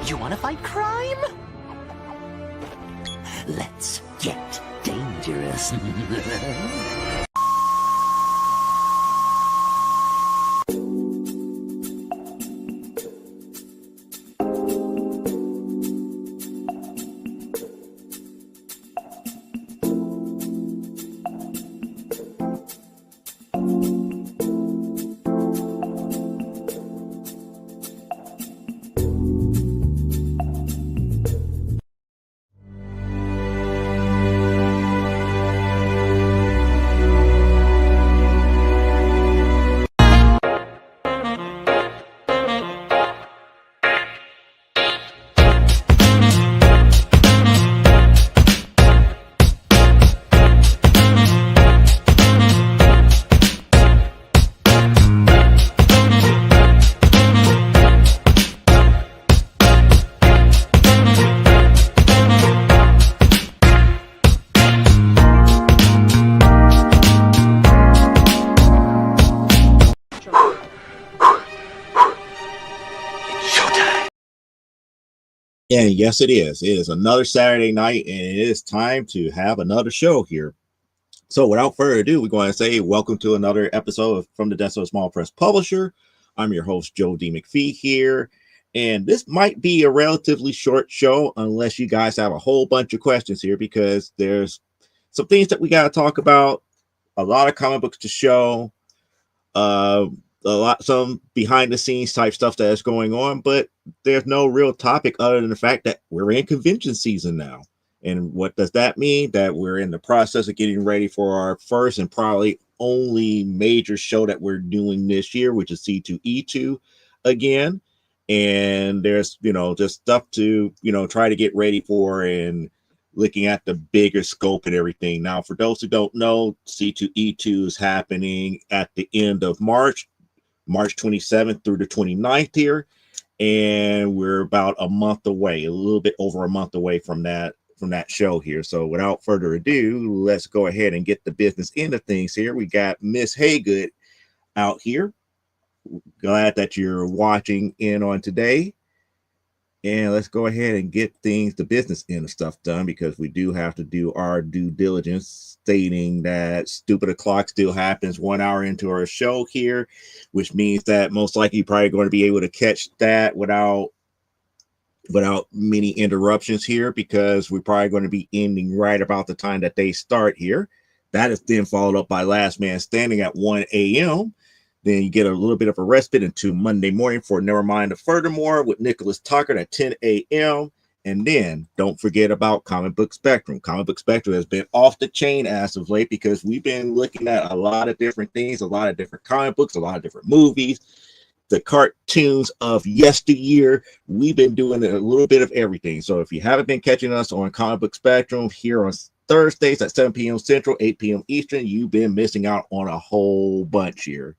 You want to fight crime? Let's get dangerous. And yes, it is. It is another Saturday night, and it is time to have another show here. So without further ado, we're going to say welcome to another episode of From the Desk of a Small Press Publisher. I'm your host, Joe D. McPhee here. And this might be a relatively short show unless you guys have a whole bunch of questions here, because there's some things that we got to talk about, a lot of comic books to show, some behind the scenes type stuff that is going on, but there's no real topic other than the fact that we're in convention season now. And what does that mean? That we're in the process of getting ready for our first and probably only major show that we're doing this year, which is C2E2 again. And there's, just stuff to, try to get ready for and looking at the bigger scope and everything. Now, for those who don't know, C2E2 is happening at the end of March 27th through the 29th here. And we're about a month away, a little bit over a month away from that show here. So without further ado, let's go ahead and get the business end of things here. We got Miss Haygood out here. Glad that you're watching in on today. And let's go ahead and get the business end of stuff done, because we do have to do our due diligence, stating that Stupid O'Clock still happens 1 hour into our show here, which means that most likely you're probably going to be able to catch that without many interruptions here, because we're probably going to be ending right about the time that they start here. That is then followed up by Last Man Standing at 1 a.m. Then you get a little bit of a respite into Monday morning for Nevermind the Furthermore with Nicholas Tucker at 10 a.m. And then don't forget about Comic Book Spectrum. Comic Book Spectrum has been off the chain as of late, because we've been looking at a lot of different things, a lot of different comic books, a lot of different movies, the cartoons of yesteryear. We've been doing a little bit of everything. So if you haven't been catching us on Comic Book Spectrum here on Thursdays at 7 p.m. Central, 8 p.m. Eastern, you've been missing out on a whole bunch here.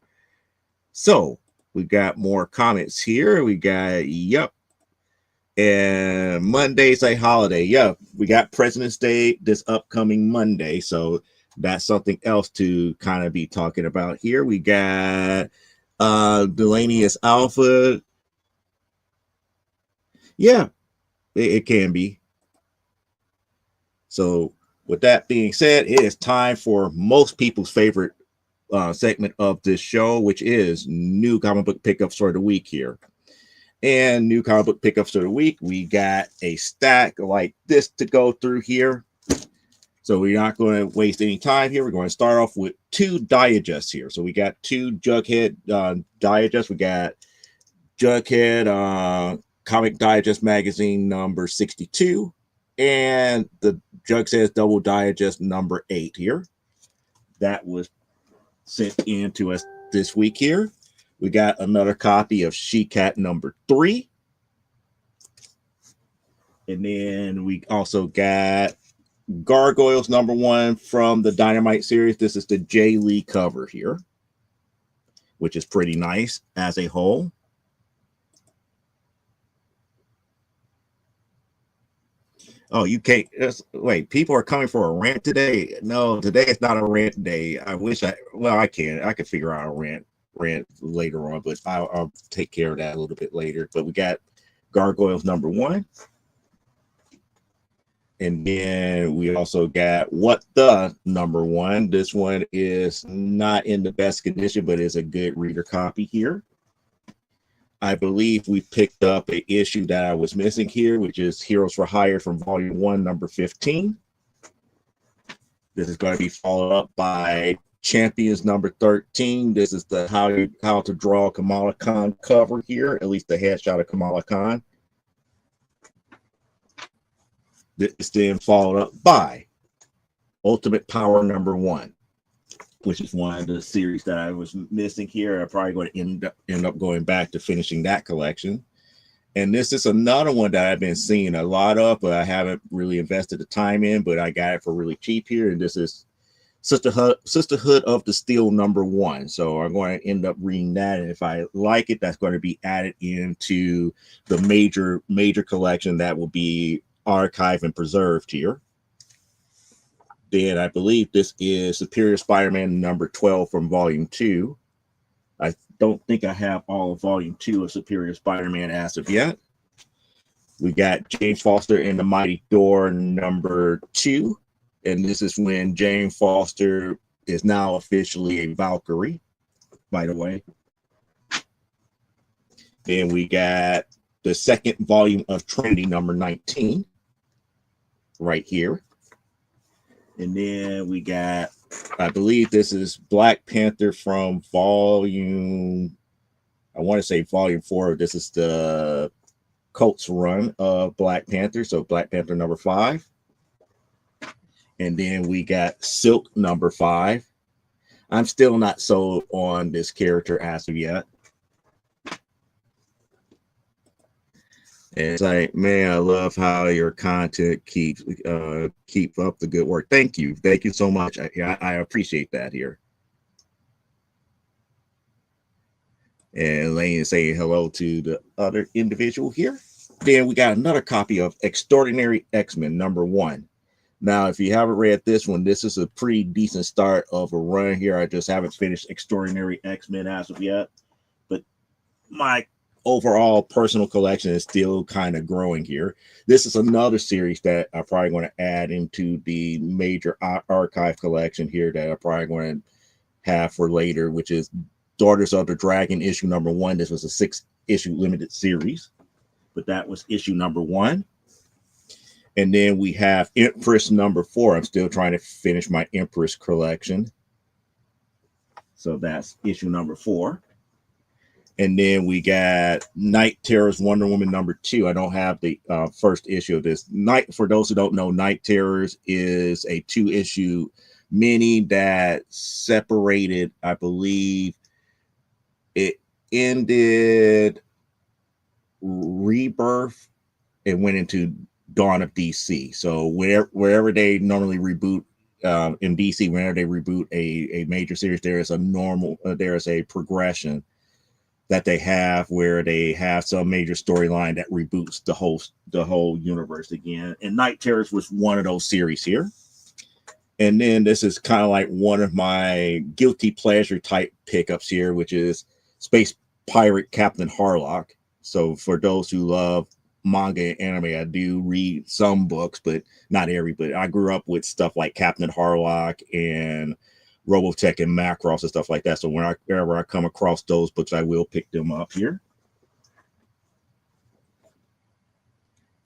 So we got more comments here. We got, and Monday's a holiday. We got President's Day this upcoming Monday. So that's something else to kind of be talking about here. We got Delaney is Alpha. Yeah, it can be. So with that being said, it is time for most people's favorite segment of this show, which is new comic book pickups for the week here. And new comic book pickups for the week, we got a stack like this to go through here. So we're not going to waste any time here. We're going to start off with two digests here. So we got two Jughead digests. We got Jughead Comic Digest Magazine number 62 and the Jughead Double Digest number 8 here. That was sent in to us this week here. We got another copy of She-Cat number 3. And then we also got Gargoyles number 1 from the Dynamite series. This is the Jay Lee cover here, which is pretty nice as a whole. Oh, you can't wait. People are coming for a rant today. No, today is not a rant day. I could figure out a rant later on, but I'll take care of that a little bit later. But we got Gargoyles #1. And then we also got What the #1. This one is not in the best condition, but is a good reader copy here. I believe we picked up an issue that I was missing here, which is Heroes for Hire from Volume 1, number 15. This is going to be followed up by Champions number 13. This is the how to draw Kamala Khan cover here, at least the headshot of Kamala Khan. This is then followed up by Ultimate Power #1, which is one of the series that I was missing here. I'm probably going to end up going back to finishing that collection. And this is another one that I've been seeing a lot of, but I haven't really invested the time in, but I got it for really cheap here. And this is Sisterhood of the Steel #1. So I'm going to end up reading that. And if I like it, that's going to be added into the major collection that will be archived and preserved here. Then I believe this is Superior Spider-Man #12 from Volume 2. I don't think I have all of Volume 2 of Superior Spider-Man as of yet. We got Jane Foster in the Mighty Thor #2. And this is when Jane Foster is now officially a Valkyrie, by the way. Then we got the second volume of Trinity #19 right here. And then we got, I believe this is Black Panther from volume, I want to say volume 4. This is the Colts run of Black Panther. So Black Panther #5. And then we got Silk #5. I'm still not sold on this character as of yet. And it's like, man, I love how your content keep up the good work. Thank you so much. I appreciate that here. And Lane is saying hello to the other individual here. Then we got another copy of Extraordinary X-Men #1. Now, if you haven't read this one, this is a pretty decent start of a run here. I just haven't finished Extraordinary X-Men as of yet, but my overall personal collection is still kind of growing here. This is another series that I'm probably going to add into the major archive collection here that I'm probably going to have for later, which is Daughters of the Dragon issue #1. This was a 6-issue limited series, but that was issue #1. And then we have Empress #4. I'm still trying to finish my Empress collection. So that's issue #4. And then we got Night Terrors Wonder Woman #2. I don't have the first issue of this. For those who don't know, Night Terrors is a 2-issue mini that separated, I believe, it ended Rebirth and went into Dawn of DC. So wherever they normally reboot in DC, whenever they reboot a major series, there is a progression that they have where they have some major storyline that reboots the whole universe again. And Night Terrors was one of those series here. And then this is kind of like one of my guilty pleasure type pickups here, which is Space Pirate Captain Harlock. So for those who love manga and anime, I do read some books, but not everybody. I grew up with stuff like Captain Harlock and Robotech and Macross and stuff like that. So whenever I come across those books, I will pick them up here.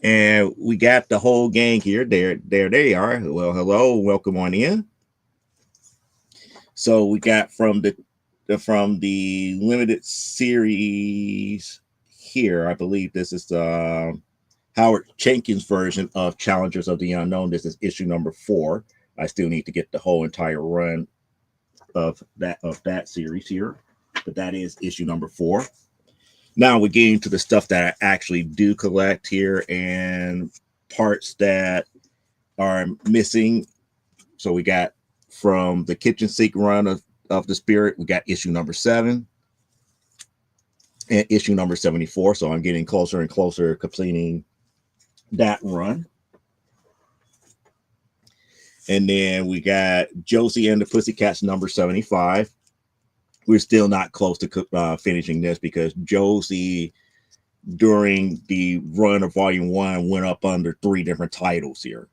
And we got the whole gang here. There they are. Well, hello, welcome on in. So we got from the limited series here, I believe this is Howard Chaykin's version of Challengers of the Unknown. This is issue #4. I still need to get the whole entire run of that series here, but that is issue #4. Now we're getting to the stuff that I actually do collect here and parts that are missing. So we got from the Kitchen Sink run of the Spirit, we got issue #7 and issue #74. So I'm getting closer and closer to completing that run. And then we got Josie and the Pussycats #75. We're still not close to finishing this because Josie during the run of volume 1 went up under 3 different titles here.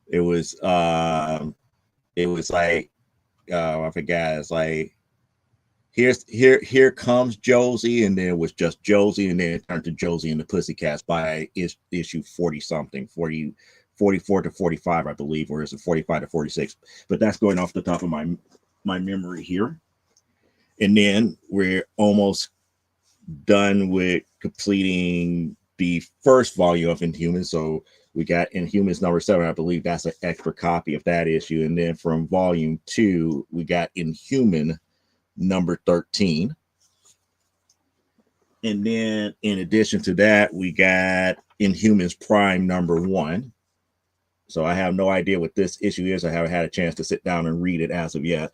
It was like I forgot, it's like here comes Josie, and then it was just Josie, and then it turned to Josie and the Pussycats by issue 40 something, 44 to 45, I believe, or is it 45 to 46? But that's going off the top of my memory here. And then we're almost done with completing the first volume of Inhumans. So we got Inhumans number 7. I believe that's an extra copy of that issue. And then from volume 2, we got Inhuman number 13. And then in addition to that, we got Inhumans Prime number 1. So I have no idea what this issue is. I haven't had a chance to sit down and read it as of yet.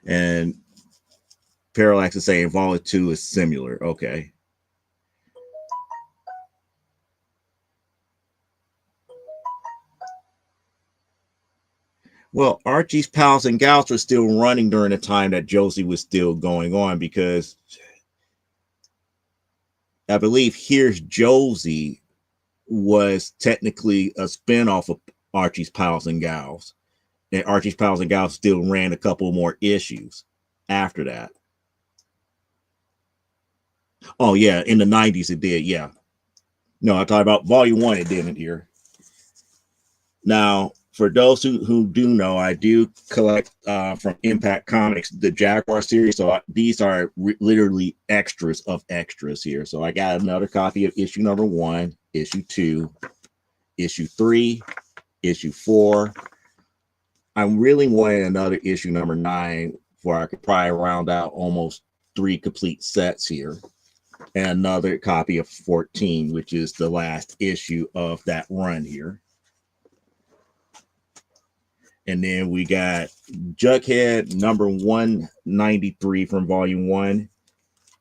And Parallax is saying Volume 2 is similar. Okay. Well, Archie's Pals and Gals were still running during the time that Josie was still going on, because I believe Here's Josie was technically a spinoff of Archie's Pals and Gals. And Archie's Pals and Gals still ran a couple more issues after that. Oh, yeah, in the 90s it did, yeah. No, I'm talking about volume 1, it didn't here. Now, for those who do know, I do collect from Impact Comics the Jaguar series. So these are literally extras of extras here. So I got another copy of issue number 1, issue 2, issue 3, issue 4. I'm really wanting another issue number 9 where I could probably round out almost 3 complete sets here. And another copy of 14, which is the last issue of that run here. And then we got Jughead number 193 from volume 1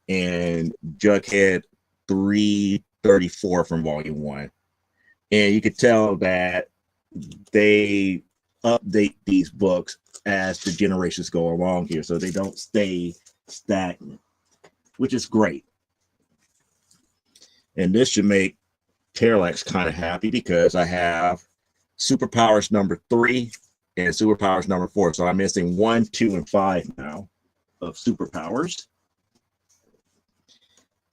and Jughead 334 from volume 1. And you could tell that they update these books as the generations go along here, so they don't stay stagnant, which is great. And this should make Parallax kind of happy, because I have Superpowers number 3 and Superpowers number 4. So I'm missing 1, 2, and 5 now of Superpowers.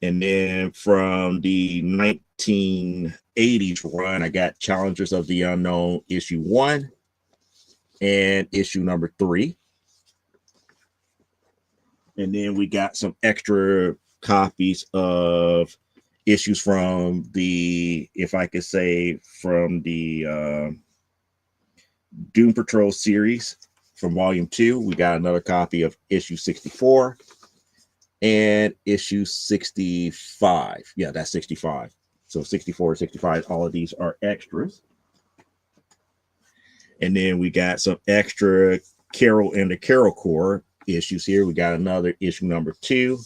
And then from the 1980s run, I got Challengers of the Unknown issue 1 and issue number 3. And then we got some extra copies of issues from the, if I could say, from the Doom Patrol series from volume 2. We got another copy of issue 64 and issue 65. Yeah, that's 65. So 64, 65, all of these are extras. And then we got some extra Carol and the Carol Corps issues here. We got another issue number 2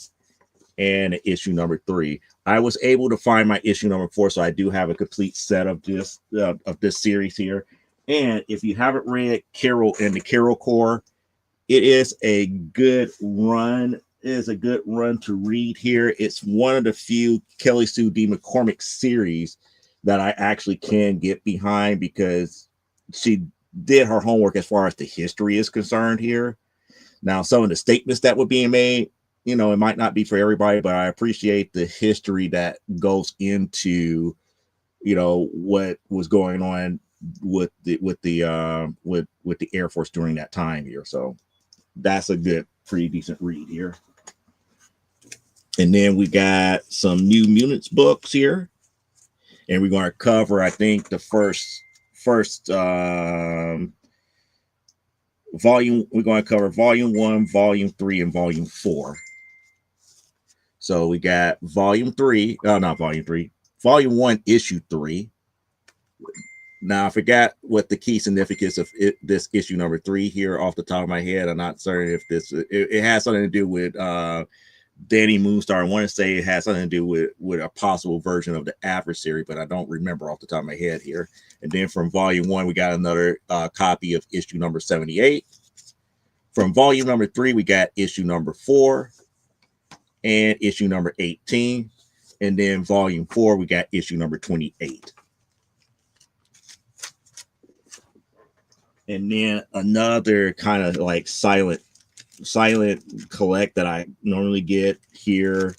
and issue number 3. I was able to find my issue number 4, so I do have a complete set of this series here. And if you haven't read Carol and the Carol Corps, it is a good run. It is a good run to read here. It's one of the few Kelly Sue D. McCormick series that I actually can get behind, because she did her homework as far as the history is concerned here. Now, some of the statements that were being made, you know, it might not be for everybody, but I appreciate the history that goes into, you know, what was going on with the Air Force during that time here. So that's a good, pretty decent read here. And then we got some New Mutants books here, and we're going to cover, I think, the first volume. We're going to cover volume 1, volume 3, and volume 4. So we got volume 3, not volume 3, volume 1, issue 3. Now, I forgot what the key significance of this issue number 3 here off the top of my head. I'm not certain if it has something to do with Danny Moonstar. I want to say it has something to do with a possible version of the Adversary, but I don't remember off the top of my head here. And then from volume 1, we got another copy of issue number 78. From volume number 3, we got issue number 4 and issue number 18. And then volume 4, we got issue number 28. And then another kind of like silent collect that I normally get here.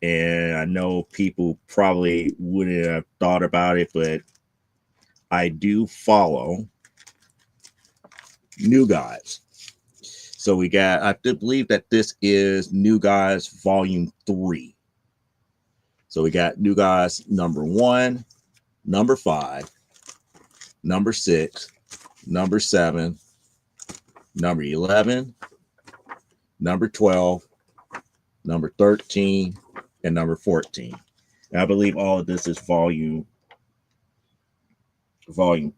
And I know people probably wouldn't have thought about it, but I do follow New Gods. So we got, I believe that this is New Gods volume 3. So we got New Gods number 1, number 5, number 6, number 7, number 11, number 12, number 13, and number 14. And I believe all of this is volume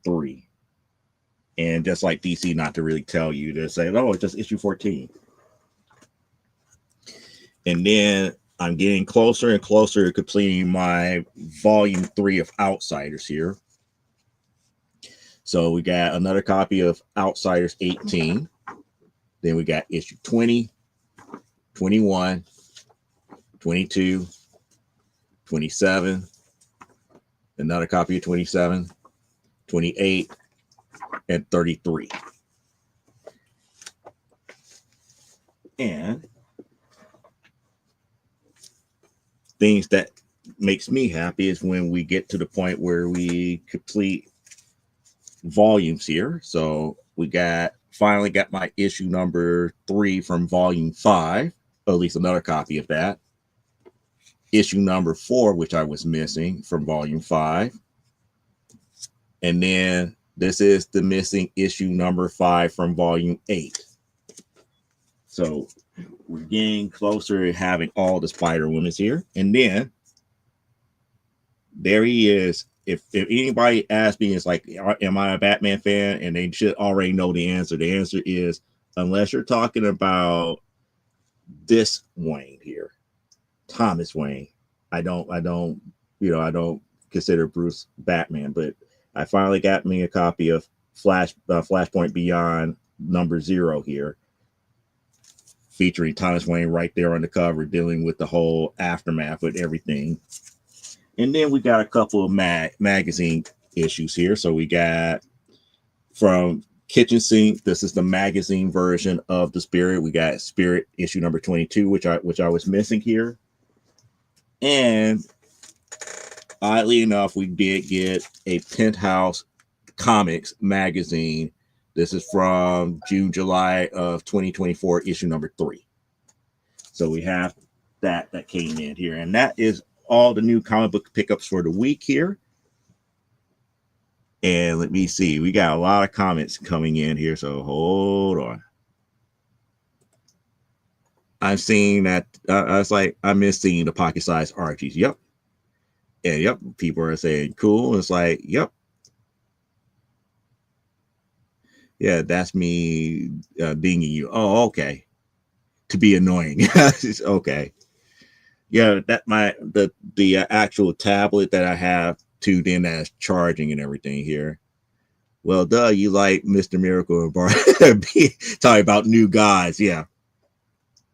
3. And just like DC, not to really tell you, to say, oh, it's just issue 14. And then I'm getting closer and closer to completing my volume 3 of Outsiders here. So we got another copy of Outsiders 18. Then we got issue 20, 21, 22, 27, another copy of 27, 28, and 33. And things that makes me happy is when we get to the point where we complete volumes here. So we finally got my issue number 3 from volume 5, or at least another copy of that. Issue number 4, which I was missing from volume 5. And then this is the missing issue number 5 from volume 8. So we're getting closer to having all the Spider-Women here. And then there he is. If anybody asks me, it's like, am I a Batman fan? And they should already know the answer. The answer is, unless you're talking about this Wayne here, Thomas Wayne, I don't consider Bruce Batman, but I finally got me a copy of Flashpoint Beyond number 0 here, featuring Thomas Wayne right there on the cover, dealing with the whole aftermath with everything. And then we got a couple of magazine issues here. So we got from Kitchen Sink. This is the magazine version of the Spirit. We got Spirit issue number 22, which I was missing here. And oddly enough, we did get a Penthouse Comics magazine. This is from July of 2024, issue number 3. So we have that came in here, and that is all the new comic book pickups for the week here. And let me see, we got a lot of comments coming in here, so hold on. I'm seeing that I was like, I miss seeing the pocket-sized Archies. Yep. And yep, people are saying cool. It's like, yep. Yeah, that's me dinging you. Oh, okay. To be annoying. Okay. Yeah, that the actual tablet that I have tuned in as charging and everything here. Well, duh, you like Mr. Miracle and Barbie talking about New Gods. Yeah.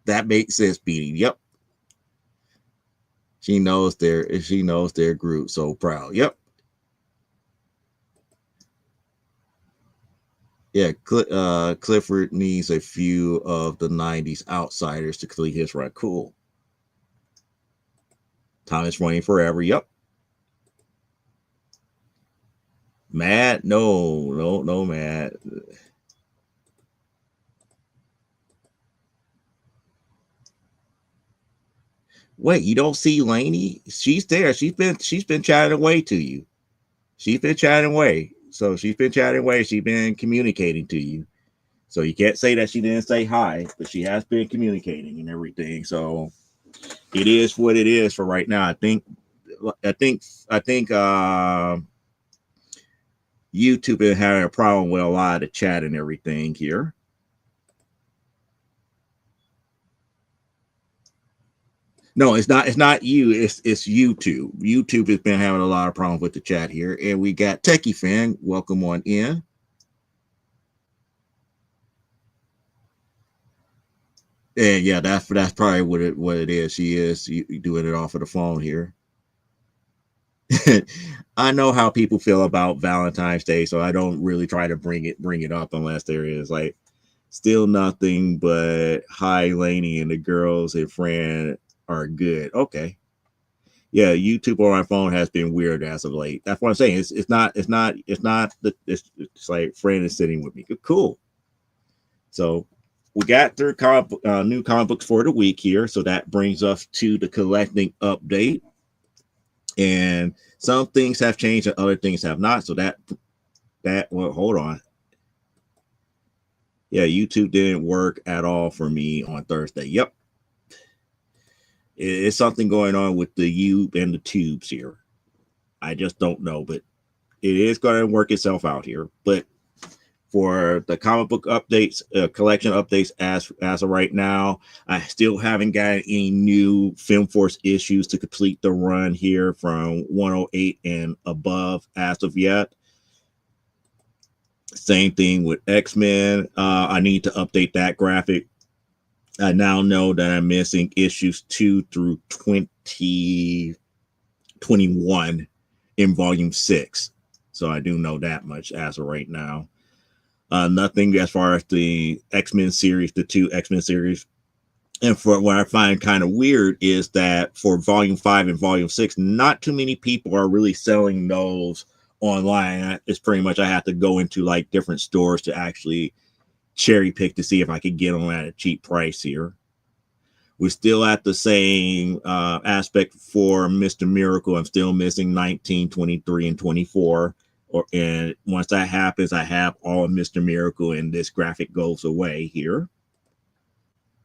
That makes sense, Beanie. Yep. She knows their group. So proud. Yep. Yeah, Clifford needs a few of the 90s Outsiders to complete his run. Cool. Thomas Wayne forever. Yep. Mad? No, Mad. Wait, you don't see Lainey? She's there. She's been chatting away to you. She's been chatting away. So she's been chatting away. She's been communicating to you. So you can't say that she didn't say hi, but she has been communicating and everything. So it is what it is for right now. I think YouTube is having a problem with a lot of the chat and everything here. No, it's not you. It's YouTube. YouTube has been having a lot of problems with the chat here. And we got Techie Fan. Welcome on in. And yeah, that's probably what it is. She is you doing it off of the phone here. I know how people feel about Valentine's Day, so I don't really try to bring it up unless there is like still nothing but hi Laney and the girls and Fran are good. Okay. Yeah, YouTube on my phone has been weird as of late. That's what I'm saying. It's like Fran is sitting with me. Cool. So we got through new comic books for the week here. So that brings us to the collecting update. And some things have changed and other things have not. So well, hold on. Yeah, YouTube didn't work at all for me on Thursday. Yep. It's something going on with the U and the tubes here. I just don't know, but it is going to work itself out here. But for the comic book updates, collection updates as of right now, I still haven't got any new Film Force issues to complete the run here from 108 and above as of yet. Same thing with X-Men. I need to update that graphic. I now know that I'm missing issues 2 through 2021 in volume 6. So I do know that much as of right now. Nothing as far as the X-Men series, the 2 X-Men series. And for what I find kind of weird is that for volume 5 and volume 6, not too many people are really selling those online. It's pretty much I have to go into like different stores to actually cherry pick to see if I could get them at a cheap price here. We're still at the same aspect for Mr. Miracle. I'm still missing 19, 23, and 24. And once that happens, I have all Mr. Miracle, and this graphic goes away here.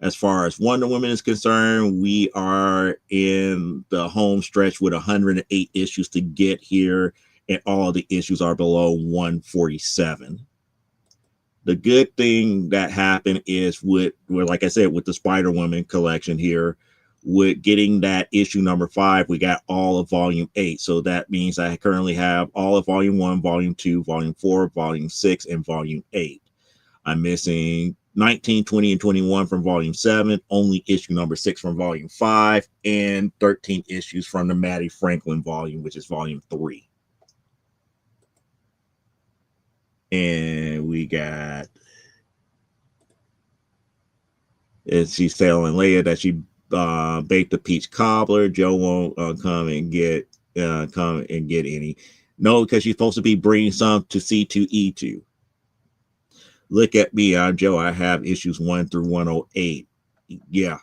As far as Wonder Woman is concerned, we are in the home stretch with 108 issues to get here, and all the issues are below 147. The good thing that happened is like I said, with the Spider-Woman collection here, with getting that issue number 5, we got all of volume 8. So that means I currently have all of volume 1, volume 2, volume 4, volume 6, and volume 8. I'm missing 19, 20, and 21 from volume 7, only issue number 6 from volume 5, and 13 issues from the Maddie Franklin volume, which is volume 3. And we got, she's telling Leia that she baked the peach cobbler. Joe won't come and get any. No, because she's supposed to be bringing some to C2E2. Look at me, I'm Joe. I have issues 1 through 108. Yeah.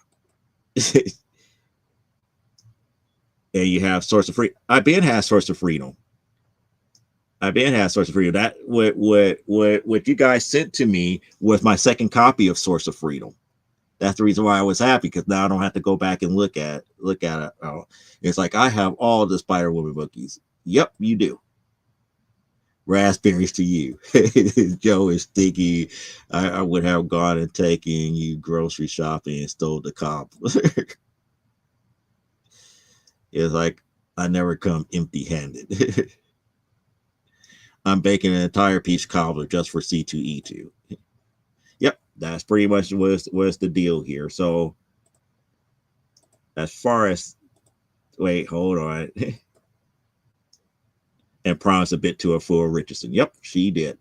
And you have Source of Freedom. I've been had Source of Freedom. That what you guys sent to me was my second copy of Source of Freedom. That's the reason why I was happy, because now I don't have to go back and look at it. Oh, it's like I have all the Spider-Woman bookies. Yep, you do. Raspberries to you. Joe is sticky. I would have gone and taken you grocery shopping and stole the cobbler. It's like I never come empty-handed. I'm baking an entire peach cobbler just for C2E2. Yep, that's pretty much what's the deal here. So as far as, wait, hold on. And promised a bit to her for Richardson. Yep, she did.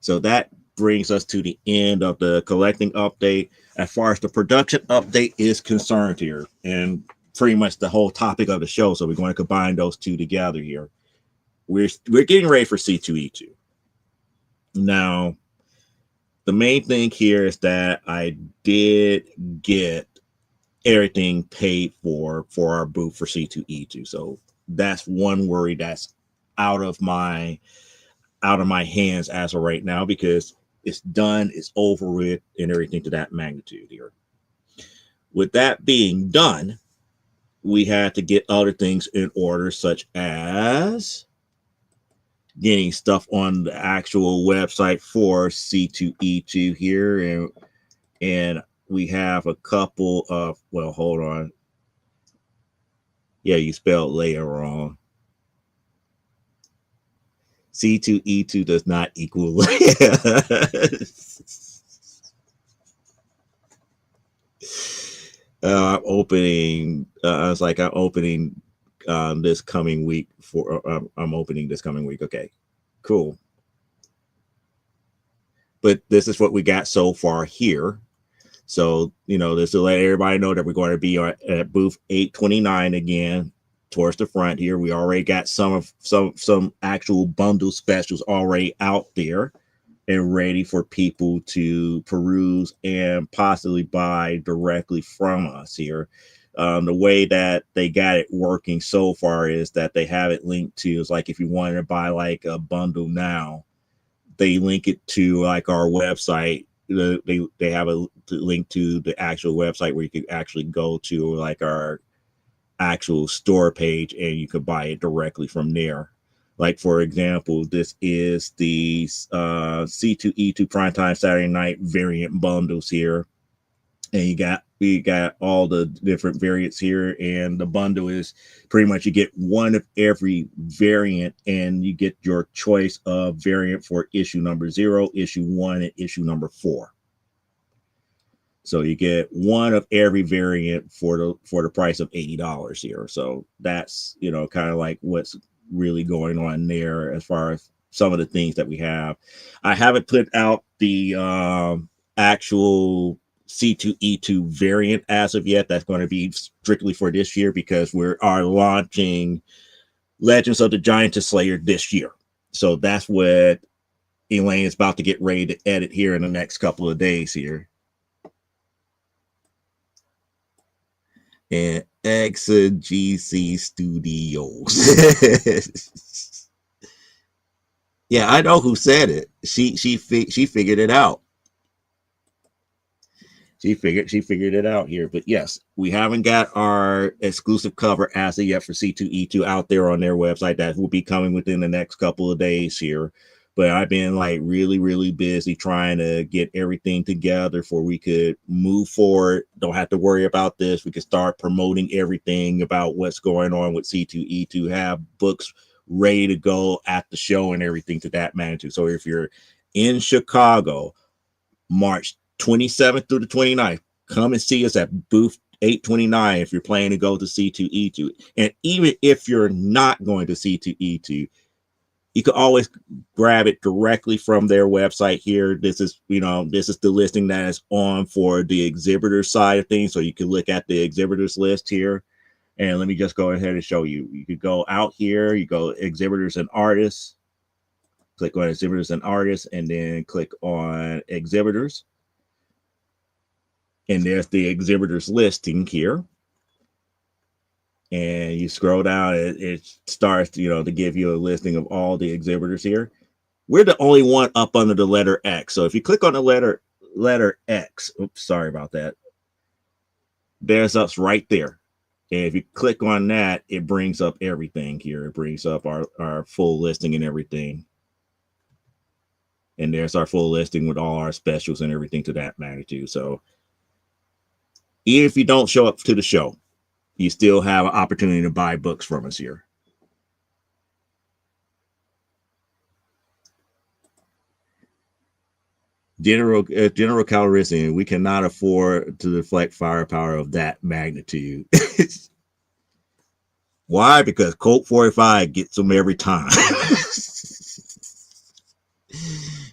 So that brings us to the end of the collecting update. As far as the production update is concerned here, and pretty much the whole topic of the show, so we're going to combine those two together here. We're getting ready for C2E2. Now, the main thing here is that I did get everything paid for our booth for C2E2. So that's one worry that's out of my hands as of right now, because it's done, it's over with, and everything to that magnitude here. With that being done, we had to get other things in order, such as getting stuff on the actual website for C2E2 here, and we have a couple of, well, hold on. Yeah, you spelled Leia wrong. C2E2 does not equal Leia. I'm opening. I was like, I'm opening this coming week for. I'm opening this coming week. Okay, cool. But this is what we got so far here. So, this to let everybody know that we're going to be at booth 829 again towards the front here. We already got some actual bundle specials already out there and ready for people to peruse and possibly buy directly from us here. The way that they got it working so far is that they have it linked to, is like if you wanted to buy like a bundle now, they link it to like our website. They have a link to the actual website where you could actually go to like our actual store page and you could buy it directly from there. Like for example, this is the C2E2 Primetime Saturday Night variant bundles here, and we got all the different variants here, and the bundle is pretty much you get one of every variant, and you get your choice of variant for issue number 0, issue 1, and issue number 4. So you get one of every variant for the price of $80 here. So that's kind of like what's really going on there as far as some of the things that we have. I haven't put out the actual C2E2 variant as of yet. That's going to be strictly for this year because we are launching Legends of the Giantess Slayer this year. So that's what Elaine is about to get ready to edit here in the next couple of days here. And Exegc Studios. Yeah, I know who said it. She figured it out. She figured it out here. But yes, we haven't got our exclusive cover as of yet for C2E2 out there on their website. That will be coming within the next couple of days here. But I've been like really, really busy trying to get everything together for we could move forward. Don't have to worry about this. We can start promoting everything about what's going on with C2E2, have books ready to go at the show and everything to that magnitude. So if you're in Chicago, March 27th through the 29th, come and see us at booth 829 if you're planning to go to C2E2. And even if you're not going to C2E2, you can always grab it directly from their website here. This is the listing that is on for the exhibitor side of things. So you can look at the exhibitors list here. And let me just go ahead and show you. You could go out here, you go exhibitors and artists, click on exhibitors and artists, and then click on exhibitors. And there's the exhibitors listing here. And you scroll down, it starts, to give you a listing of all the exhibitors here. We're the only one up under the letter X. So if you click on the letter X, oops, sorry about that. There's us right there. And if you click on that, it brings up everything here. It brings up our full listing and everything. And there's our full listing with all our specials and everything to that magnitude. So even if you don't show up to the show, you still have an opportunity to buy books from us here. General Calrissian, we cannot afford to deflect firepower of that magnitude. Why? Because Colt 45 gets them every time.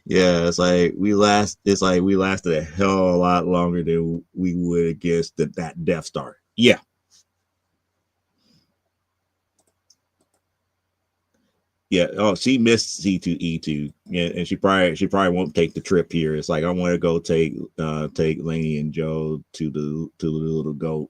Yeah, it's like we lasted a hell of a lot longer than we would against that Death Star. Yeah. Yeah. Oh, she missed C2E2. Yeah, and she probably won't take the trip here. It's like I want to go take Lainey and Joe to the little goat.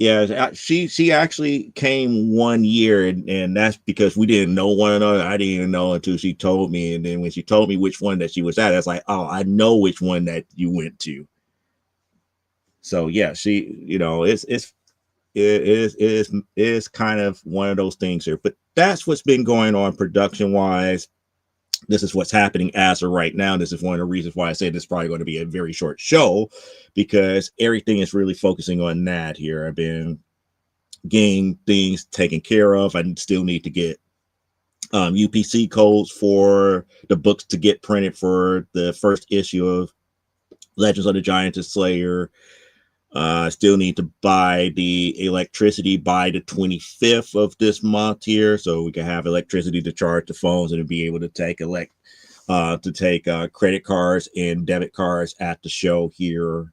Yeah, she actually came 1 year, and that's because we didn't know one another. I didn't even know until she told me, and then when she told me which one that she was at, I was like, oh, I know which one that you went to. So yeah, it's kind of one of those things here. But that's what's been going on production wise. This is what's happening as of right now. This is one of the reasons why I say this is probably going to be a very short show, because everything is really focusing on that here. I've been getting things taken care of. I still need to get UPC codes for the books to get printed for the first issue of Legends of the Giant Slayer. Still need to buy the electricity by the 25th of this month here, so we can have electricity to charge the phones and to be able to take credit cards and debit cards at the show here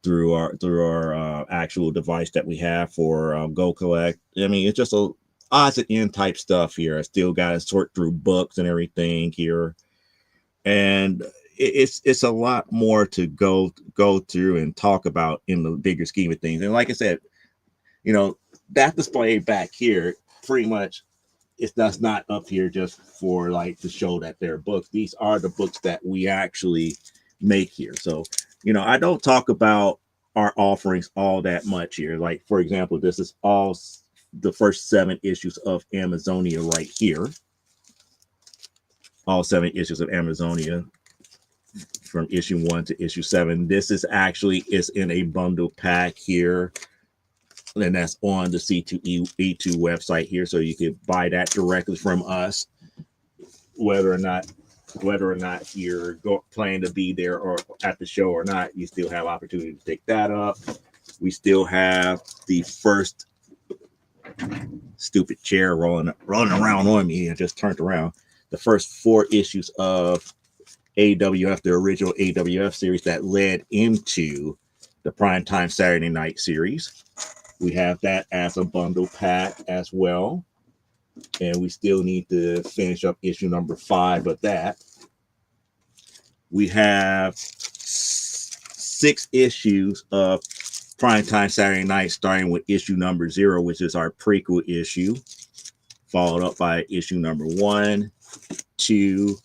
through our actual device that we have for Go Collect. I mean, it's just a odds and end type stuff here. I still got to sort through books and everything here, and it's a lot more to go through and talk about in the bigger scheme of things. And like I said, that display back here pretty much that's not up here just for like to show that they're books. These are the books that we actually make here. So I don't talk about our offerings all that much here. Like, for example, this is all the first 7 issues of Amazonia right here. All 7 issues of Amazonia from issue 1 to issue 7. This is in a bundle pack here, and that's on the C2E2 website here, so you can buy that directly from us, whether or not you're planning to be there or at the show or not. You still have opportunity to pick that up. We still have the first stupid chair rolling around on me. I just turned around. The first 4 issues of AWF, the original AWF series that led into the Primetime Saturday Night series. We have that as a bundle pack as well. And we still need to finish up issue number 5 of that. We have 6 issues of Primetime Saturday Night, starting with issue number 0, which is our prequel issue, followed up by issue number 1, 2,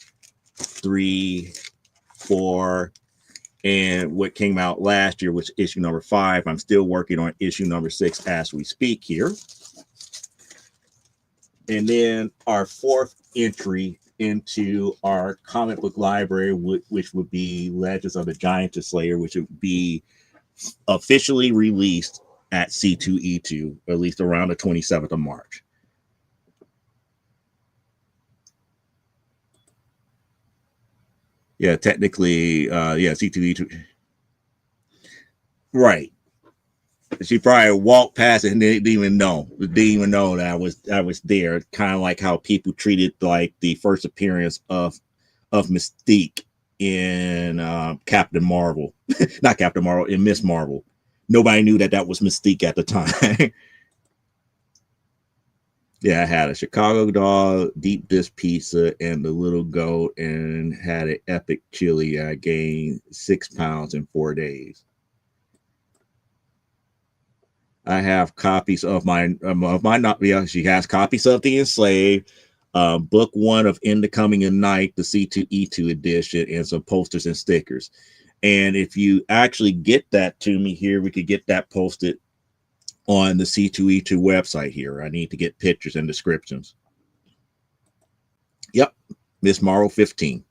3, 4, and what came out last year, which is issue number 5. I'm still working on issue number 6 as we speak here. And then our 4th entry into our comic book library, which would be Legends of the Giant Slayer, which would be officially released at C2E2, at least around the 27th of March. Yeah, technically, C2E2. Right. She probably walked past it and didn't even know that I was there. Kind of like how people treated like the first appearance of Mystique in Captain Marvel, not Captain Marvel, in Miss Marvel. Nobody knew that was Mystique at the time. Yeah, I had a Chicago dog, deep dish pizza, and the little goat, and had an epic chili. I gained 6 pounds in 4 days. I have copies of she has copies of The Enslaved, book 1 of In the Coming of Night, the C2E2 edition, and some posters and stickers. And if you actually get that to me here, we could get that posted on the C2E2 website here. I need to get pictures and descriptions. Yep, Miss Marvel 15.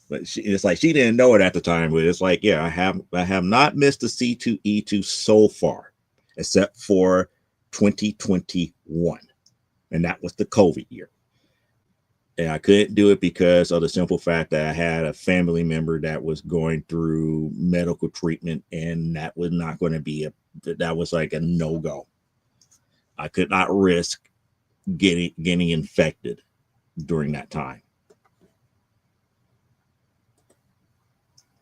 But it's like she didn't know it at the time, but it's like, yeah, I have not missed the C2E2 so far, except for 2021. And that was the COVID year. And I couldn't do it because of the simple fact that I had a family member that was going through medical treatment, and that was not going to be that was like a no-go. I could not risk getting infected during that time.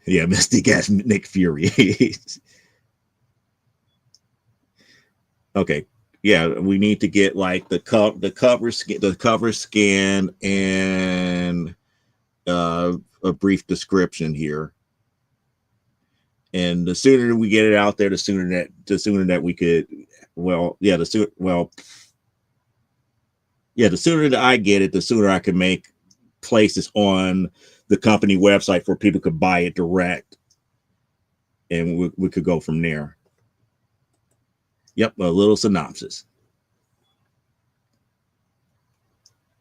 Yeah, Mystic as Nick Fury. Okay. Yeah, we need to get like the cover scan and a brief description here. And the sooner we get it out there, the sooner that we could, the sooner that I get it, the sooner I can make places on the company website for people could buy it direct, and we could go from there. Yep, a little synopsis.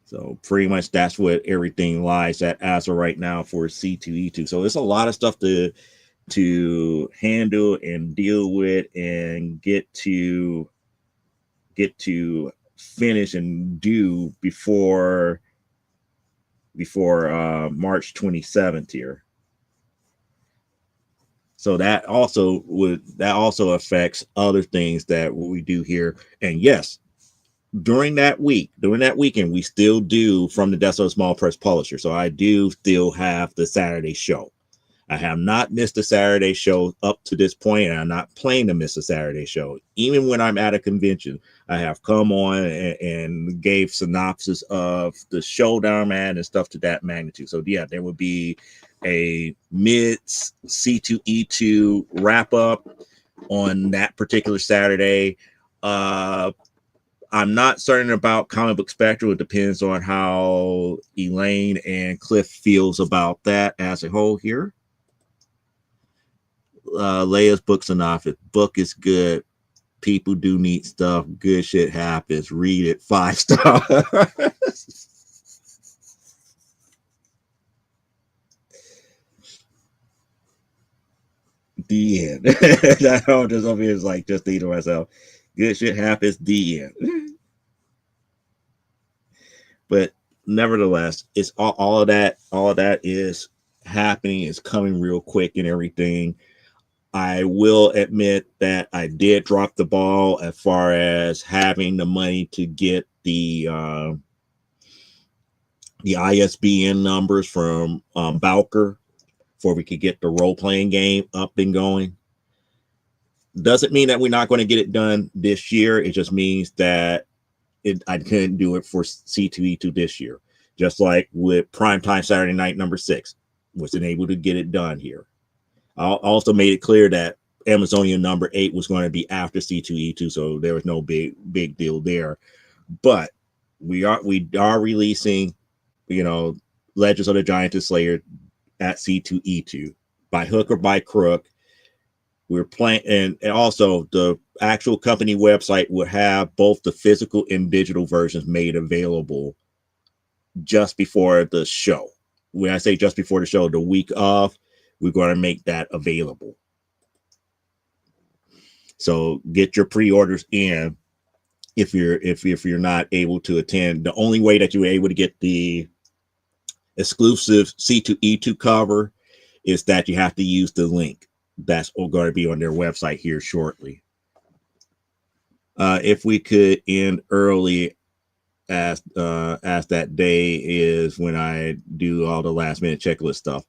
So pretty much that's what everything lies at as of right now for C2E2. So there's a lot of stuff to handle and deal with and get to finish and do before March 27th here. So that also affects other things that we do here. And yes, during that weekend, we still do From the Desk of a Small Press Publisher. So I do still have the Saturday show. I have not missed a Saturday show up to this point, and I'm not planning to miss a Saturday show. Even when I'm at a convention, I have come on and gave synopsis of the show that I'm at and stuff to that magnitude. So yeah, there would be a mid C2E2 wrap up on that particular Saturday. I'm not certain about Comic Book Spectrum. It depends on how Elaine and Cliff feels about that as a whole here. Leia's book synopsis. Book is good. People do neat stuff. Good shit happens. Read it. 5 stars. The end. That all just over here is like just thinking to myself. Good shit happens. The end. But nevertheless, it's all of that. All of that is happening. Is coming real quick and everything. I will admit that I did drop the ball as far as having the money to get the ISBN numbers from Bowker before we could get the role-playing game up and going. Doesn't mean that we're not going to get it done this year. It just means that I couldn't do it for C2E2 this year. Just like with Primetime Saturday Night number 6, wasn't able to get it done here. I also made it clear that Amazonian number 8 was going to be after C2E2, so there was no big deal there. But we are releasing, Legends of the Giantess Slayer at C2E2 by hook or by crook. We're playing, and also the actual company website will have both the physical and digital versions made available just before the show. When I say just before the show, the week of, we're going to make that available. So get your pre-orders in if you're not able to attend. The only way that you're able to get the exclusive C2E2 cover is that you have to use the link that's going to be on their website here shortly. If we could end early, as that day is when I do all the last minute checklist stuff.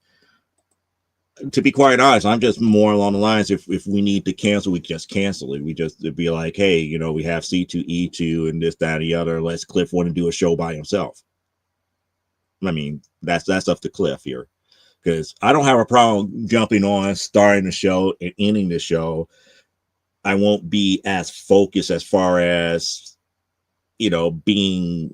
To be quite honest, I'm just more along the lines, if we need to cancel, we just cancel it. It'd be like, hey, we have C2E2 and this, that, and the other. Let's Cliff want to do a show by himself. I mean, that's up to Cliff here, because I don't have a problem jumping on, starting the show and ending the show. I won't be as focused as far as, being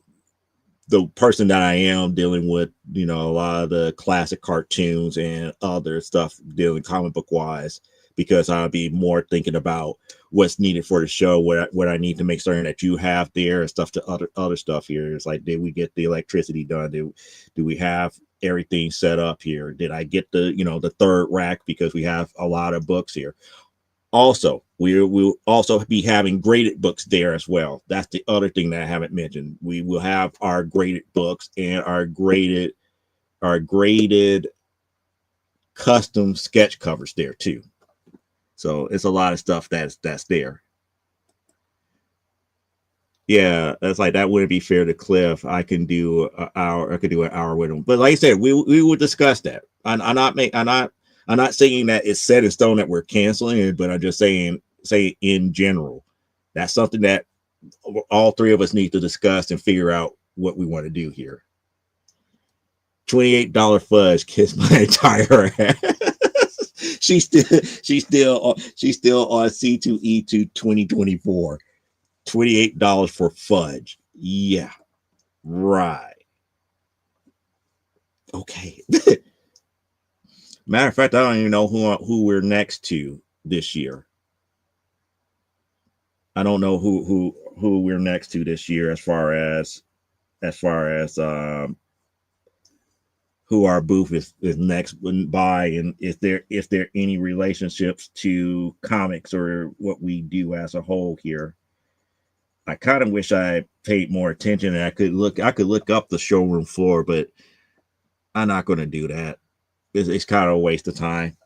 the person that I am, dealing with, a lot of the classic cartoons and other stuff dealing comic book wise, because I'll be more thinking about what's needed for the show, what I need to make certain that you have there, and stuff to other stuff here. It's like, did we get the electricity done? Do we have everything set up here? Did I get the third rack, because we have a lot of books here. Also, we'll also be having graded books there as well. That's the other thing that I haven't mentioned. We will have our graded books and our graded custom sketch covers there too. So it's a lot of stuff that's there. Yeah, that's like, that wouldn't be fair to Cliff. I could do an hour with him. But like I said, we will discuss that. I'm not saying that it's set in stone that we're canceling it, but I'm just saying in general, that's something that all three of us need to discuss and figure out what we want to do here. $28 fudge kissed my entire ass. She's still on C2E2 2024. $28 for fudge. Yeah. Right. Okay. Matter of fact, I don't even know who we're next to this year. I don't know who we're next to this year as far as who our booth is next by, and is there any relationships to comics or what we do as a whole here. I kind of wish I paid more attention and I could look up the showroom floor, but I'm not going to do that. It's kind of a waste of time.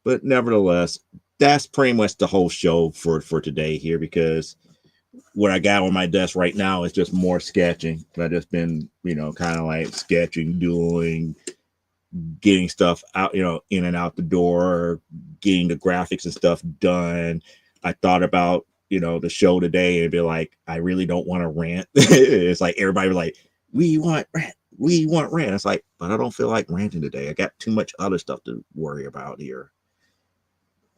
But nevertheless, that's pretty much the whole show for today here, because what I got on my desk right now is just more sketching. I just been, kind of like sketching, doing, getting stuff out, in and out the door, getting the graphics and stuff done. I thought about, the show today and be like, I really don't want to rant. It's like everybody was like, we want rant. We want rant. It's like, but I don't feel like ranting today. I got too much other stuff to worry about here.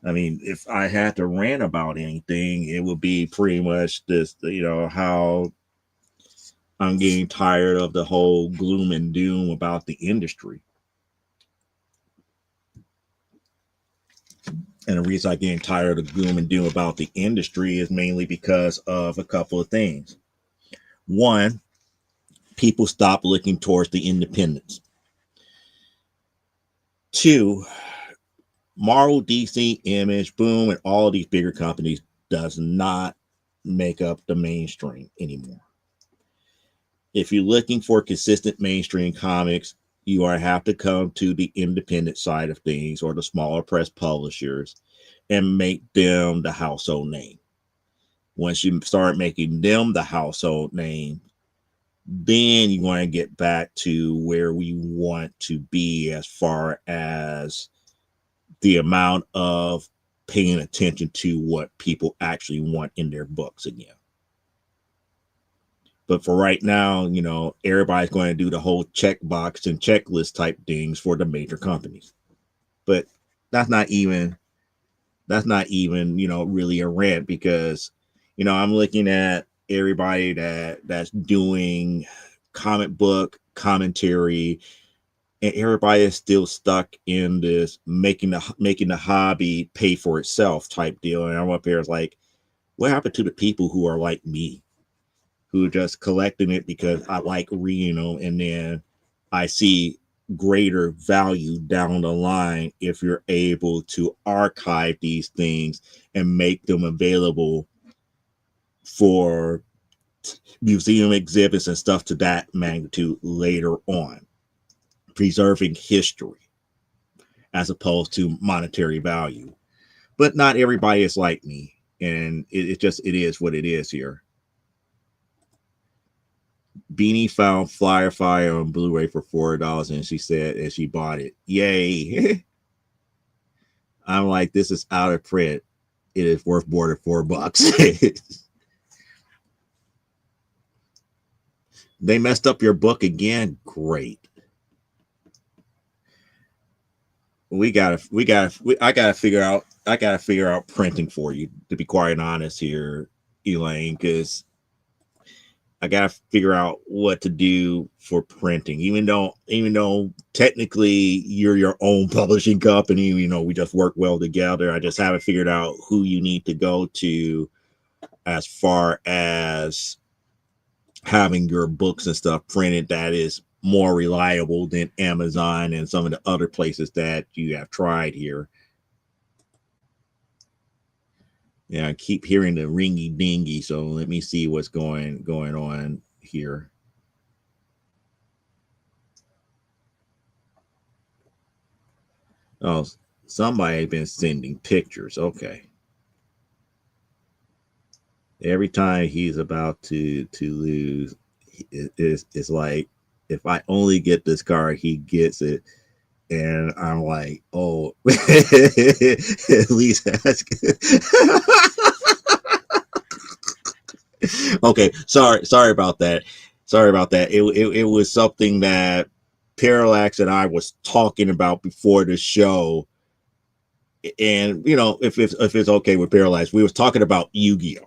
I mean, if I had to rant about anything, it would be pretty much this, how I'm getting tired of the whole gloom and doom about the industry. And the reason I'm getting tired of gloom and doom about the industry is mainly because of a couple of things. One, people stop looking towards the independents. Two, Marvel, DC, Image, Boom, and all these bigger companies does not make up the mainstream anymore. If you're looking for consistent mainstream comics, you are have to come to the independent side of things or the smaller press publishers and make them the household name. Once you start making them the household name, then you want to get back to where we want to be as far as the amount of paying attention to what people actually want in their books again. But for right now, everybody's going to do the whole checkbox and checklist type things for the major companies. But that's not even, really a rant, because, I'm looking at everybody that's doing comic book commentary, and everybody is still stuck in this making the hobby pay for itself type deal. And I'm up here, it's like, what happened to the people who are like me, who are just collecting it because I like reading them, and then I see greater value down the line if you're able to archive these things and make them available for museum exhibits and stuff to that magnitude later on, preserving history as opposed to monetary value. But not everybody is like me, and it is what it is here. Beanie found Flyer Fire on Blu-ray for $4, and she said, and she bought it. Yay! I'm like, this is out of print. It is worth more than $4. They messed up your book again. Great. I gotta figure out printing for you, to be quite honest here, Elaine, because I gotta figure out what to do for printing. Even though technically you're your own publishing company, we just work well together. I just haven't figured out who you need to go to as far as having your books and stuff printed that is more reliable than Amazon and some of the other places that you have tried here. Yeah, I keep hearing the ringy dingy, so let me see what's going on here. Oh, somebody has been sending pictures. Okay. Every time he's about to lose, it's like, if I only get this card, he gets it. And I'm like, oh, at least ask. Okay, sorry about that. It was something that Parallax and I was talking about before the show. And if it's okay with Parallax, we was talking about Yu-Gi-Oh!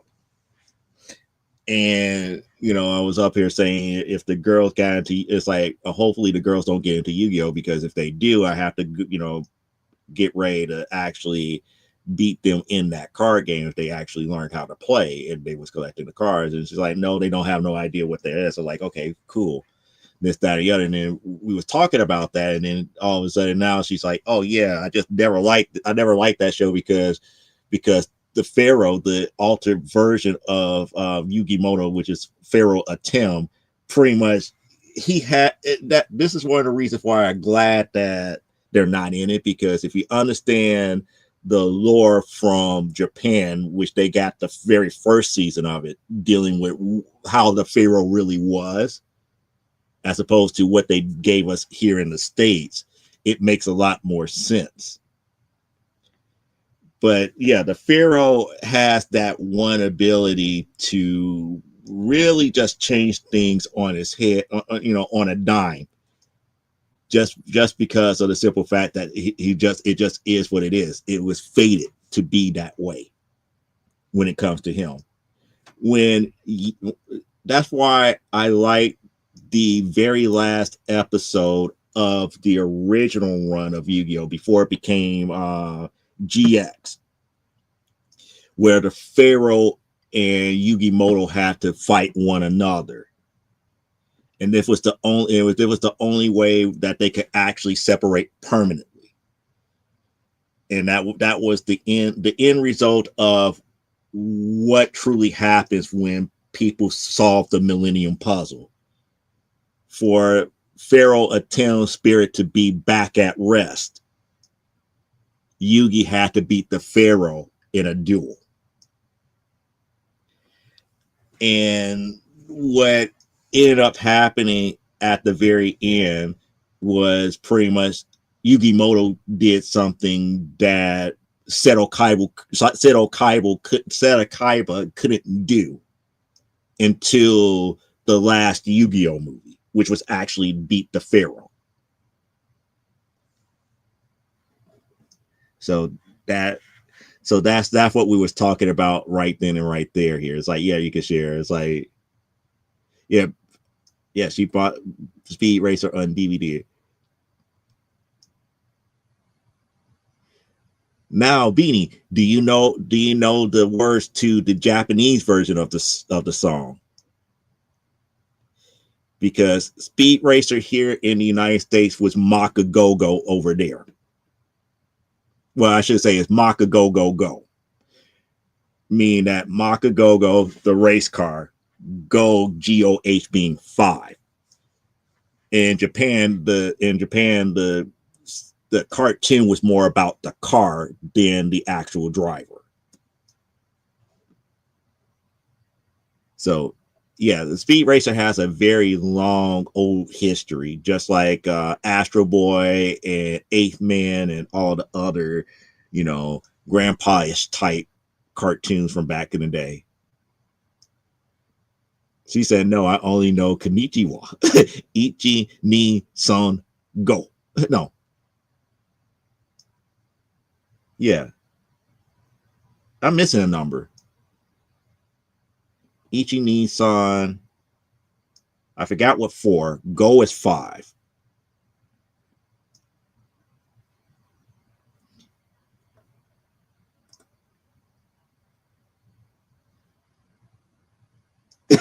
And I was up here saying, if the girls got into, it's like, hopefully the girls don't get into Yu-Gi-Oh! Because if they do, I have to get ready to actually beat them in that card game if they actually learned how to play and they was collecting the cards. And she's like, no, they don't have no idea what that is. So like, okay, cool, this, that, or the other. And then we was talking about that, and then all of a sudden now she's like, oh yeah, I never liked that show because the Pharaoh, the altered version of Yugimoto, which is Pharaoh Atem, pretty much he had that. This is one of the reasons why I'm glad that they're not in it, because if you understand the lore from Japan, which they got the very first season of it, dealing with how the Pharaoh really was, as opposed to what they gave us here in the States, it makes a lot more sense. But yeah, the Pharaoh has that one ability to really just change things on his head, on a dime. Just because of the simple fact that it just is what it is. It was fated to be that way when it comes to him. That's why I like the very last episode of the original run of Yu-Gi-Oh! Before it became GX, where the Pharaoh and Yugimoto have to fight one another. And this was the only way that they could actually separate permanently. And that was the end result of what truly happens when people solve the Millennium Puzzle. For Pharaoh Atem's spirit to be back at rest, Yugi had to beat the Pharaoh in a duel. And what ended up happening at the very end was pretty much Yugimoto did something that Seto Kaiba couldn't do until the last Yu-Gi-Oh movie, which was actually beat the Pharaoh. So that's what we was talking about right then and right there. Here, it's like, yeah, you can share. It's like, yeah, she bought Speed Racer on DVD. Now, Beanie, do you know the words to the Japanese version of the song? Because Speed Racer here in the United States was Maka Go Go over there. Well, I should say it's Maka Go Go Go. Meaning that Maka Go Go, the race car, Go GOH being 5. In Japan, the cartoon was more about the car than the actual driver. So yeah, the Speed Racer has a very long old history, just like Astro Boy and Eighth Man and all the other, grandpa-ish type cartoons from back in the day. She said, no, I only know Konnichiwa. Ichi, ni, son, go. No. Yeah. I'm missing a number. Ichi, ni, son. I forgot what 4. Go is 5.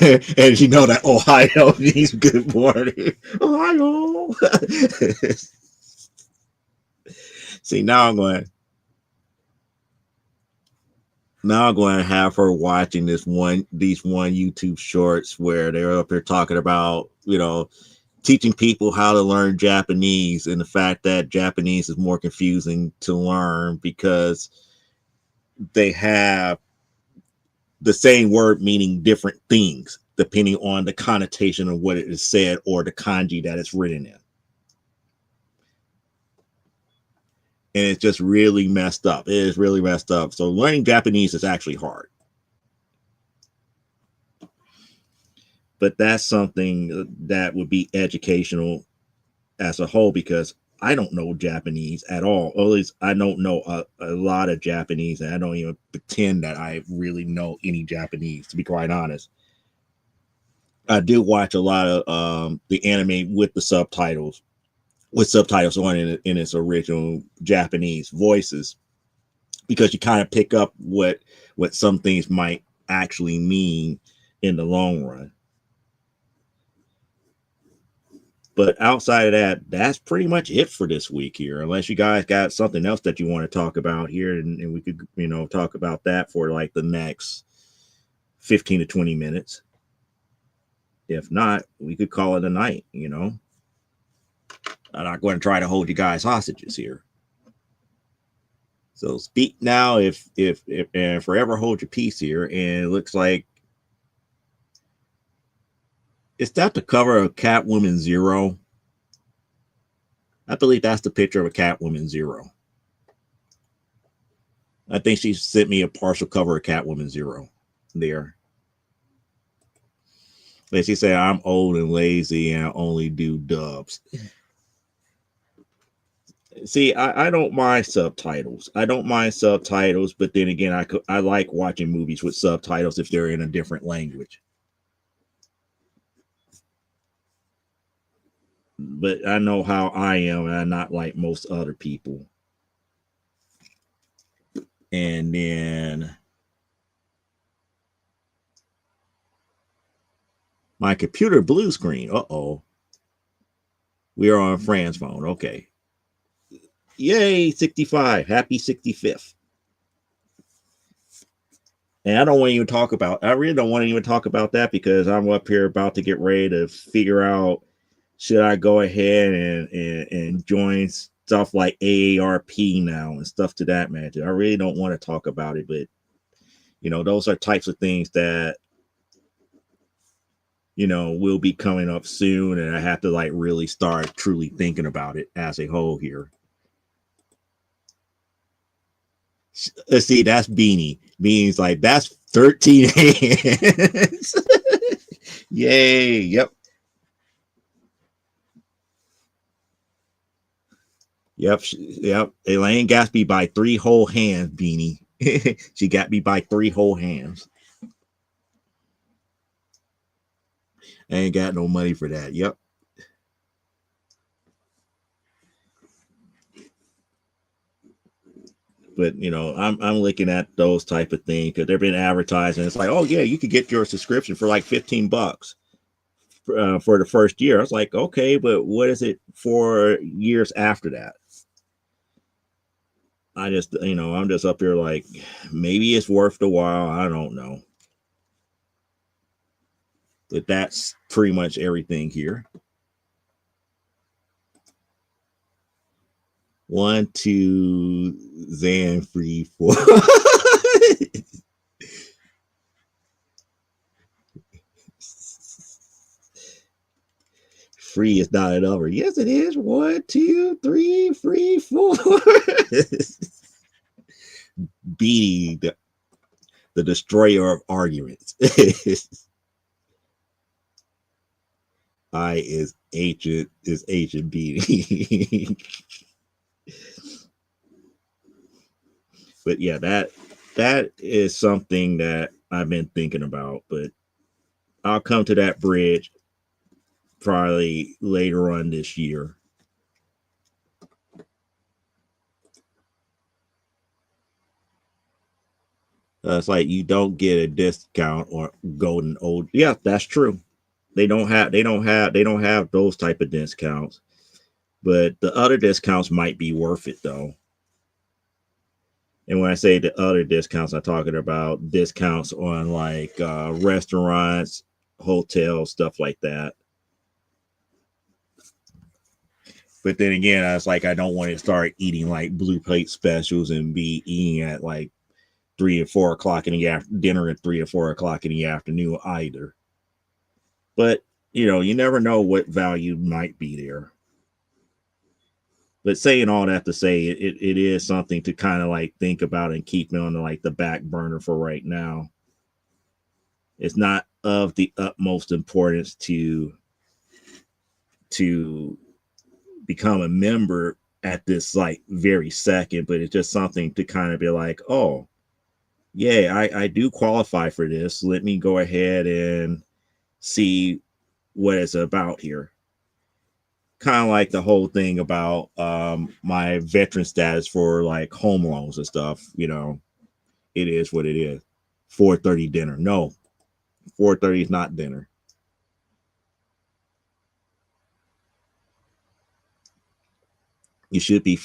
And you know that Ohio means good morning. Ohio. See, now I'm going to have her watching these one YouTube shorts where they're up here talking about, teaching people how to learn Japanese, and the fact that Japanese is more confusing to learn because they have the same word meaning different things depending on the connotation of what it is said or the kanji that it's written in. And it's just really messed up. It is really messed up. So learning Japanese is actually hard. But that's something that would be educational as a whole, because I don't know Japanese at all. Or at least I don't know a lot of Japanese, and I don't even pretend that I really know any Japanese, to be quite honest. I do watch a lot of the anime with subtitles on in its original Japanese voices, because you kind of pick up what some things might actually mean in the long run. But outside of that, that's pretty much it for this week here. Unless you guys got something else that you want to talk about here, and we could, talk about that for like the next 15 to 20 minutes. If not, we could call it a night. I'm not going to try to hold you guys hostages here. So speak now if and forever hold your peace here. And it looks like, is that the cover of Catwoman Zero? I believe that's the picture of a Catwoman Zero. I think she sent me a partial cover of Catwoman Zero there. Like she said, I'm old and lazy and I only do dubs. See, I don't mind subtitles. I don't mind subtitles, but then again, I like watching movies with subtitles if they're in a different language. But I know how I am, and I'm not like most other people. And then my computer blue screen. Uh-oh. We are on Fran's phone. Okay. Yay, 65. Happy 65th. And I really don't want to even talk about that because I'm up here about to get ready to figure out, should I go ahead and join stuff like AARP now and stuff to that matter. I really don't want to talk about it, but those are types of things that will be coming up soon, and I have to like really start truly thinking about it as a whole here. Let's see, that's Beanie. Beanie's like, that's 13 hands. Yay. Yep. Yep. Elaine got me by 3 whole hands, Beanie. She got me by 3 whole hands. I ain't got no money for that. Yep. But I'm looking at those type of things because they've been advertising. It's like, oh yeah, you could get your subscription for like $15 for the first year. I was like, okay, but what is it for years after that? I'm just up here like, maybe it's worth the while. I don't know. But that's pretty much everything here. 1, 2, Zan, 3, 4. Free is not a number. Yes, it is. 1, 2, 3, 4. Beating the destroyer of arguments. I is ancient beating. But yeah, that is something that I've been thinking about, but I'll come to that bridge probably later on this year. It's like you don't get a discount or golden old. Yeah, that's true. They don't have those type of discounts, but the other discounts might be worth it though. And when I say the other discounts, I'm talking about discounts on like restaurants, hotels, stuff like that. But then again, I was like, I don't want to start eating like blue plate specials and be eating at like 3 and 4 o'clock in the dinner at 3 or 4 o'clock in the afternoon either. But you never know what value might be there. But saying all that to say, it is something to kind of like think about and keep on like the back burner for right now. It's not of the utmost importance to become a member at this like very second, but it's just something to kind of be like, oh, yeah, I do qualify for this. Let me go ahead and see what it's about here. Kind of like the whole thing about my veteran status for like home loans and stuff. It is what it is. 4:30 dinner. No, 4:30 is not dinner. You should be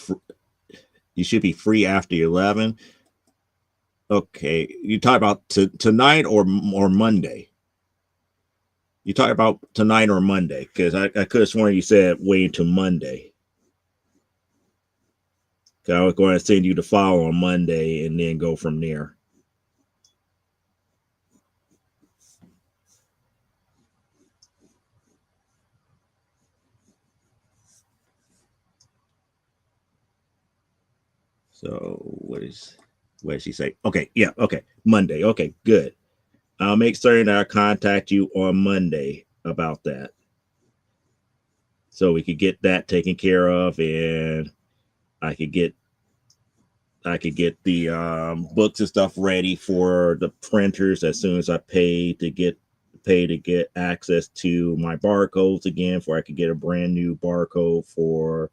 you should be free after 11. Okay, you talk about tonight or Monday? You talk about tonight or Monday? Because I could have sworn you said wait until Monday. I was going to send you the file on Monday and then go from there. So what did she say? Okay, yeah, okay, Monday. Okay, good. I'll make certain that I contact you on Monday about that, so we could get that taken care of, and I could get the books and stuff ready for the printers as soon as I pay to get access to my barcodes again, for I could get a brand new barcode for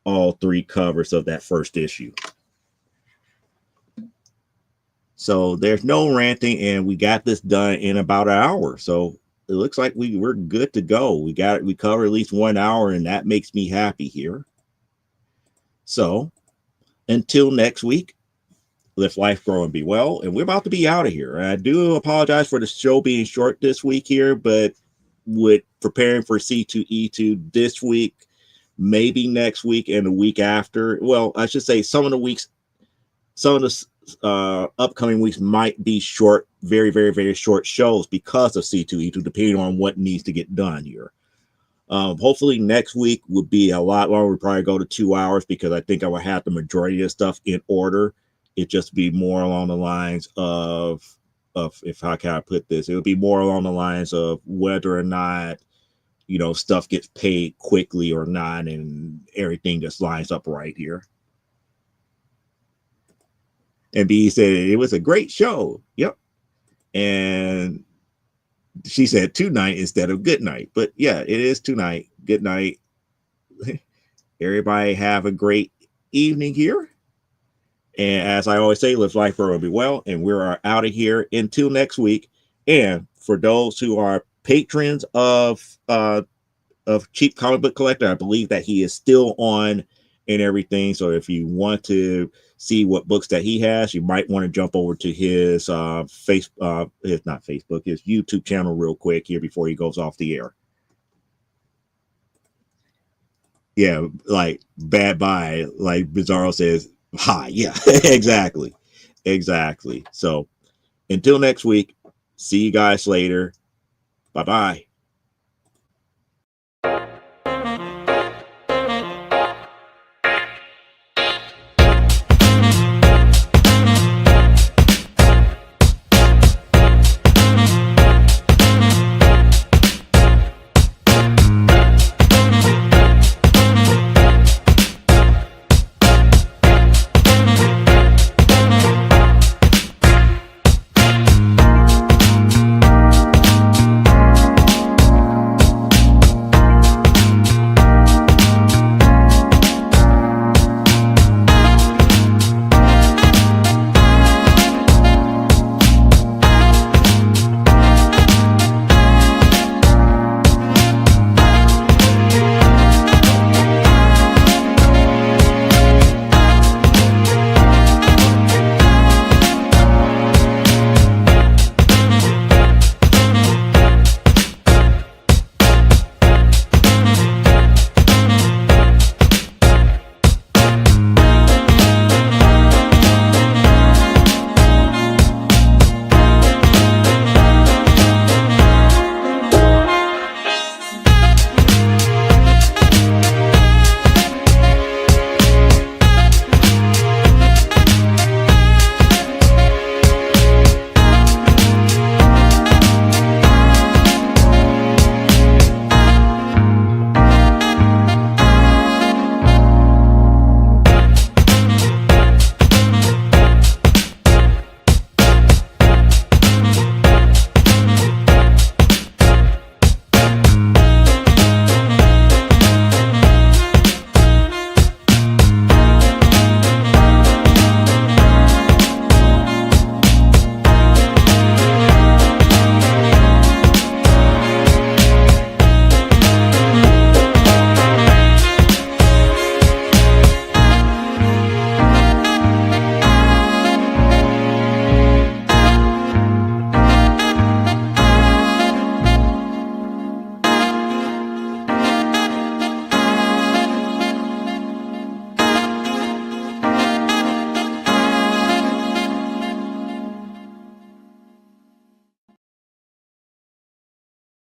all 3 covers of that first issue. So there's no ranting, and we got this done in about an hour. So it looks like we're good to go. We covered at least 1 hour, and that makes me happy here. So until next week, live life, grow, and be well. And we're about to be out of here. I do apologize for the show being short this week here, but with preparing for C2E2 this week, maybe next week and the week after. Well, I should say some of the upcoming weeks might be short, very, very, very short shows because of C2E2, depending on what needs to get done here. Hopefully next week will be a lot longer. We'll probably go to 2 hours because I think I will have the majority of stuff in order. It just be more along the lines of if how can I put this? It would be more along the lines of whether or not stuff gets paid quickly or not, and everything just lines up right here. And B said it was a great show. Yep. And she said tonight instead of good night. But yeah, it is tonight. Good night. Everybody have a great evening here. And as I always say, live life, grow, and be well. And we're out of here until next week. And for those who are patrons of Cheap Comic Book Collector, I believe that he is still on and everything. So if you want to see what books that he has, you might want to jump over to his his YouTube channel real quick here before he goes off the air. Yeah, like bad bye, like Bizarro says, hi. Yeah, exactly. So until next week, see you guys later. Bye-bye.